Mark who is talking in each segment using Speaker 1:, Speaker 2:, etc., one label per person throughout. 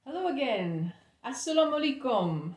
Speaker 1: Hello again. As-salamu alaykum.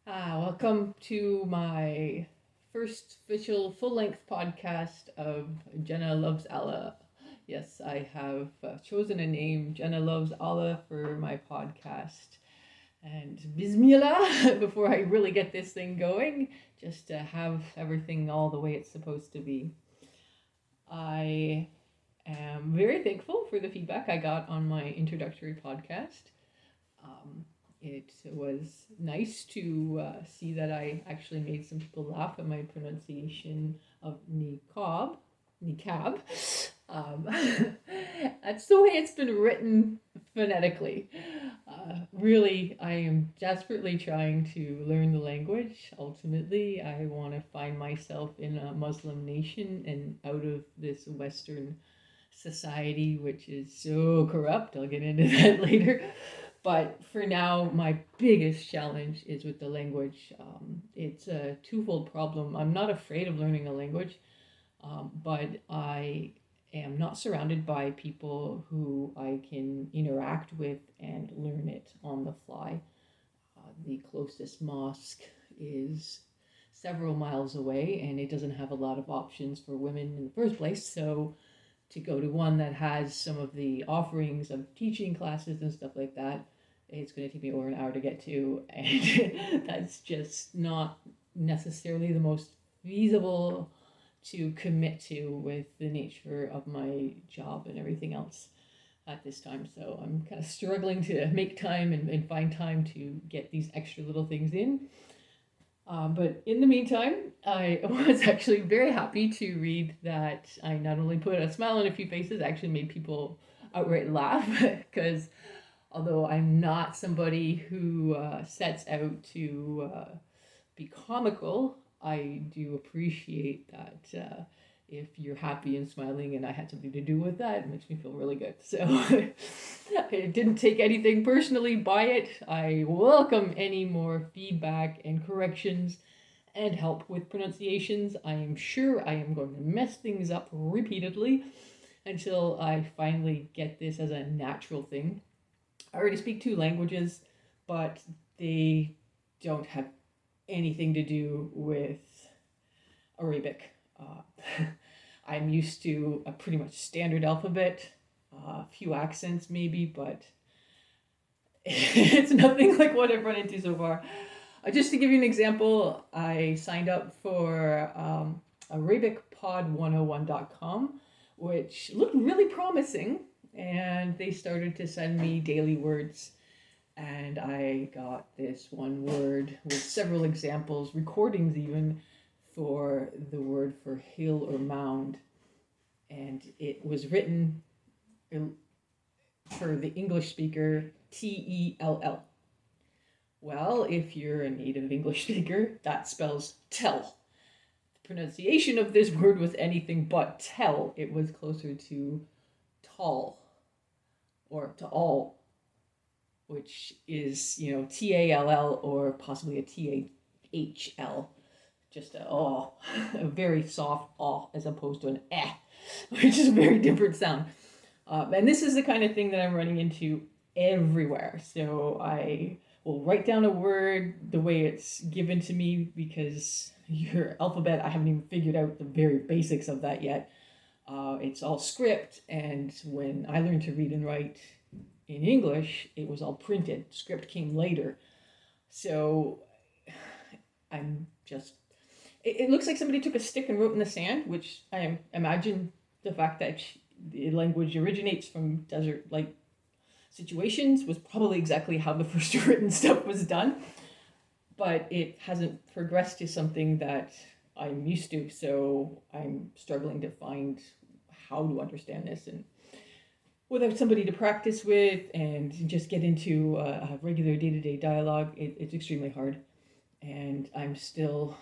Speaker 1: Welcome to my first official full-length podcast of Jenna Loves Allah. Yes, I have chosen a name, Jenna Loves Allah, for my podcast. And Bismillah, before I really get this thing going, just to have everything all the way it's supposed to be. I am very thankful for the feedback I got on my introductory podcast. It was nice to see that I actually made some people laugh at my pronunciation of niqab. Um, that's the way it's been written phonetically. Really, I am desperately trying to learn the language. Ultimately, I want to find myself in a Muslim nation and out of this Western society, which is so corrupt. I'll get into that later. But for now, my biggest challenge is with the language. It's a twofold problem. I'm not afraid of learning a language, but I am not surrounded by people who I can interact with and learn it on the fly. The closest mosque is several miles away, and it doesn't have a lot of options for women in the first place. So to go to one that has some of the offerings of teaching classes and stuff like that, it's going to take me over an hour to get to, and that's just not necessarily the most feasible to commit to with the nature of my job and everything else at this time. So I'm kind of struggling to make time and find time to get these extra little things in. But in the meantime, I was actually very happy to read that I not only put a smile on a few faces, actually made people outright laugh. Because although I'm not somebody who sets out to be comical, I do appreciate that if you're happy and smiling and I had something to do with that, it makes me feel really good. So I didn't take anything personally by it. I welcome any more feedback and corrections and help with pronunciations. I am sure I am going to mess things up repeatedly until I finally get this as a natural thing. I already speak 2 languages, but they don't have anything to do with Arabic. I'm used to a pretty much standard alphabet, a few accents maybe, but it's nothing like what I've run into so far. Just to give you an example, I signed up for ArabicPod101.com, which looked really promising, and they started to send me daily words. And I got this one word with several examples, recordings even, for the word for hill or mound. And it was written for the English speaker, Tell. Well, if you're a native English speaker, that spells tell. The pronunciation of this word was anything but tell. It was closer to tall or to all, which is, Tall or possibly a Thl. Just a very soft as opposed to an which is a very different sound. And this is the kind of thing that I'm running into everywhere. So I will write down a word the way it's given to me, because your alphabet, I haven't even figured out the very basics of that yet. It's all script, and when I learned to read and write in English, it was all printed. Script came later. So I'm just... It looks like somebody took a stick and wrote in the sand, which I imagine the fact that the language originates from desert-like situations was probably exactly how the first written stuff was done. But it hasn't progressed to something that I'm used to, so I'm struggling to find how to understand this, and without somebody to practice with and just get into a regular day-to-day dialogue, it's extremely hard. And I'm still,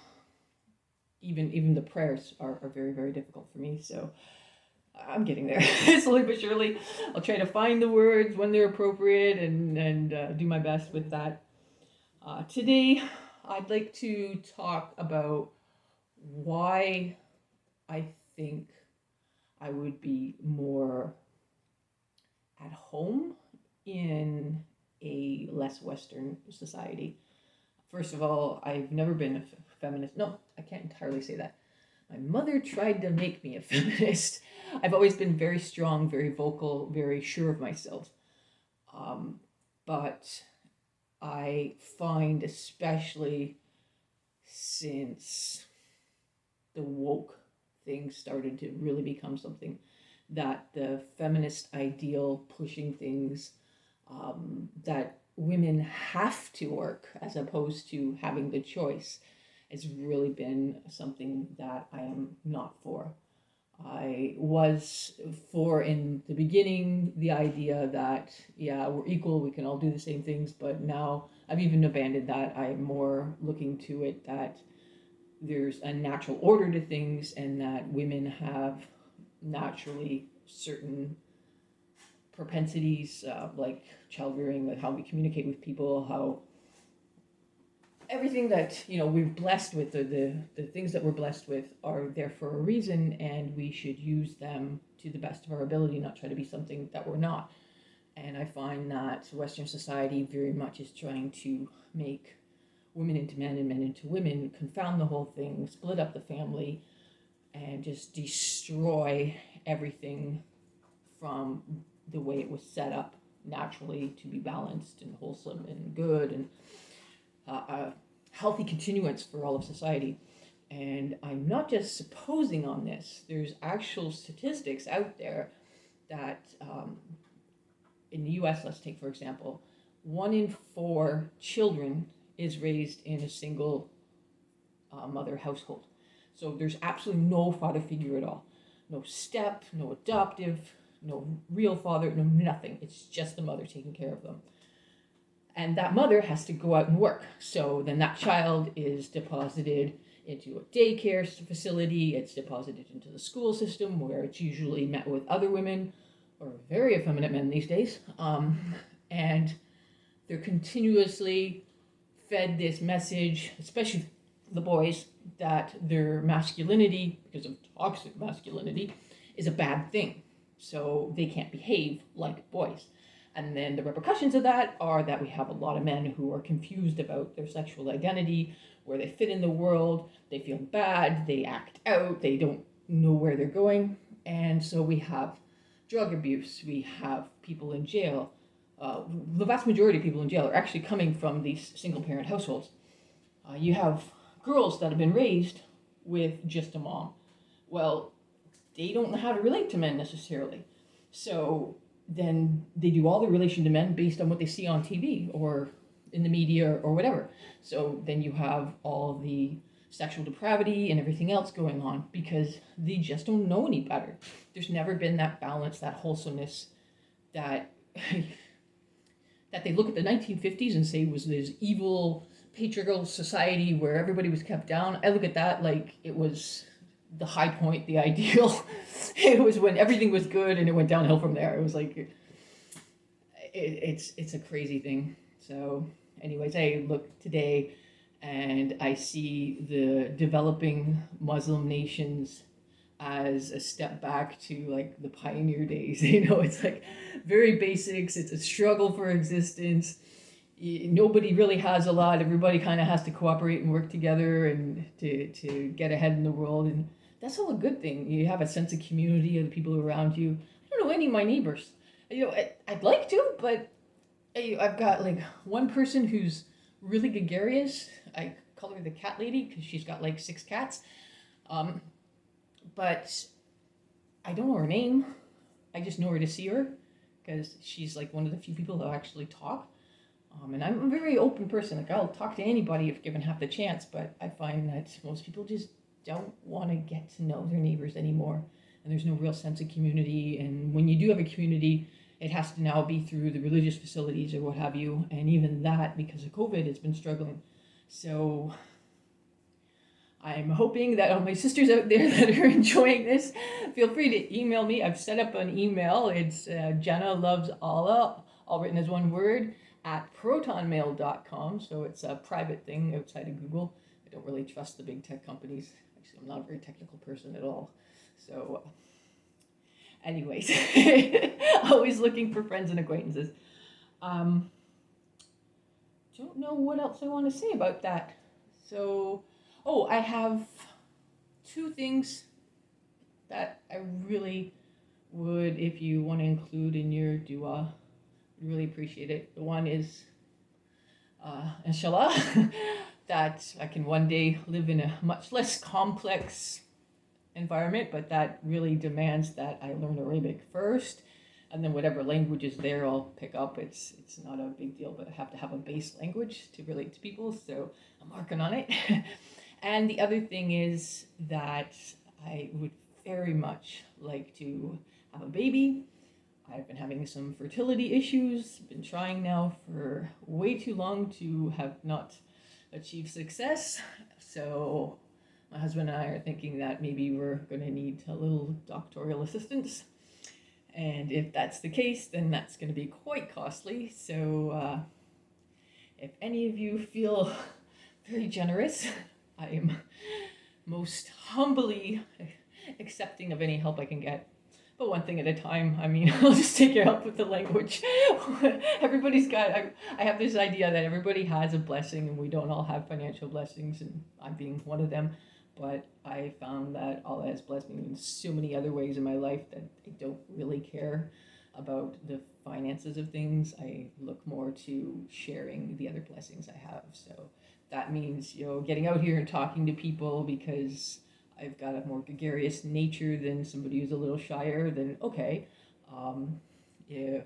Speaker 1: even the prayers are very, very difficult for me. So I'm getting there slowly but surely. I'll try to find the words when they're appropriate and do my best with that. Today, I'd like to talk about why I think I would be more at home in a less Western society. First of all, I've never been a feminist. No, I can't entirely say that. My mother tried to make me a feminist. I've always been very strong, very vocal, very sure of myself. But I find, especially since the woke thing started to really become something, that the feminist ideal pushing things that women have to work as opposed to having the choice has really been something that I am not for. I was for in the beginning the idea that, yeah, we're equal, we can all do the same things, but now I've even abandoned that. I'm more looking to it that there's a natural order to things and that women have naturally certain propensities, like childbearing, like how we communicate with people, how everything that we're blessed with, the things that we're blessed with are there for a reason, and we should use them to the best of our ability, not try to be something that we're not. And I find that Western society very much is trying to make women into men and men into women, confound the whole thing, split up the family, and just destroy everything from the way it was set up naturally to be balanced and wholesome and good and a healthy continuance for all of society. And I'm not just supposing on this. There's actual statistics out there that in the US, let's take for example, 1 in 4 children is raised in a single mother household. So there's absolutely no father figure at all. No step, no adoptive, no real father, no nothing. It's just the mother taking care of them. And that mother has to go out and work. So then that child is deposited into a daycare facility. It's deposited into the school system where it's usually met with other women or very effeminate men these days. And they're continuously fed this message, especially the boys, that their masculinity, because of toxic masculinity, is a bad thing. So they can't behave like boys. And then the repercussions of that are that we have a lot of men who are confused about their sexual identity, where they fit in the world, they feel bad, they act out, they don't know where they're going. And so we have drug abuse, we have people in jail. The vast majority of people in jail are actually coming from these single parent households. You have girls that have been raised with just a mom. Well, they don't know how to relate to men necessarily. So then they do all the relation to men based on what they see on TV or in the media or whatever. So then you have all the sexual depravity and everything else going on because they just don't know any better. There's never been that balance, that wholesomeness that that they look at the 1950s and say was this evil patriarchal society where everybody was kept down. I look at that like it was the high point, the ideal. It was when everything was good and it went downhill from there. It was like it's a crazy thing. So anyways, I look today and I see the developing Muslim nations as a step back to like the pioneer days. It's like very basics. It's a struggle for existence. Nobody really has a lot. Everybody kind of has to cooperate and work together and to get ahead in the world. And that's all a good thing. You have a sense of community of the people around you. I don't know any of my neighbors. I'd like to, but I've got like one person who's really gregarious. I call her the cat lady because she's got like 6 cats. But I don't know her name. I just know her to see her because she's like one of the few people that actually talk. And I'm a very open person. Like I'll talk to anybody if given half the chance, but I find that most people just don't want to get to know their neighbors anymore. And there's no real sense of community. And when you do have a community, it has to now be through the religious facilities or what have you. And even that, because of COVID, has been struggling. So I'm hoping that all my sisters out there that are enjoying this, feel free to email me. I've set up an email. It's Jenna loves Allah, all written as one word, at protonmail.com. So it's a private thing outside of Google. I don't really trust the big tech companies. Actually, I'm not a very technical person at all. So anyways, always looking for friends and acquaintances. Don't know what else I want to say about that. So, oh, I have two things that I really would, if you want to include in your dua, really appreciate it. The one is, inshallah, that I can one day live in a much less complex environment, but that really demands that I learn Arabic first, and then whatever language is there, I'll pick up. It's not a big deal, but I have to have a base language to relate to people, so I'm working on it. And the other thing is that I would very much like to have a baby. I've been having some fertility issues, been trying now for way too long to have not achieved success. So my husband and I are thinking that maybe we're going to need a little doctoral assistance. And if that's the case, then that's going to be quite costly. So if any of you feel very generous, I am most humbly accepting of any help I can get. But one thing at a time. I mean, I'll just take your help with the language. Everybody's got, I have this idea that everybody has a blessing and we don't all have financial blessings, and I'm being one of them. But I found that Allah has blessed me in so many other ways in my life that I don't really care about the finances of things. I look more to sharing the other blessings I have. So that means, getting out here and talking to people because I've got a more gregarious nature than somebody who's a little shyer, then okay. If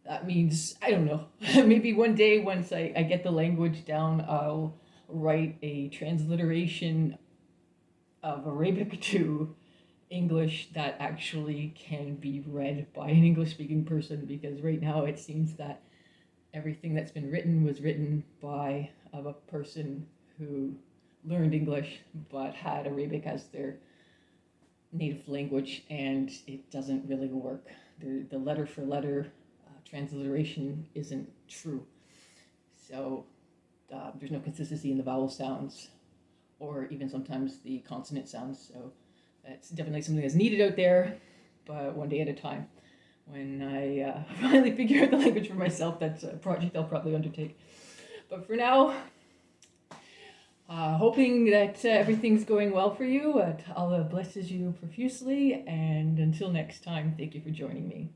Speaker 1: that means, I don't know, maybe one day once I get the language down, I'll write a transliteration of Arabic to English that actually can be read by an English-speaking person, because right now it seems that everything that's been written was written by a person who learned English but had Arabic as their native language, and it doesn't really work. The letter for letter transliteration isn't true. So there's no consistency in the vowel sounds or even sometimes the consonant sounds. So it's definitely something that's needed out there, but one day at a time. When I finally figure out the language for myself, that's a project I'll probably undertake. But for now, hoping that everything's going well for you. Allah blesses you profusely. And until next time, thank you for joining me.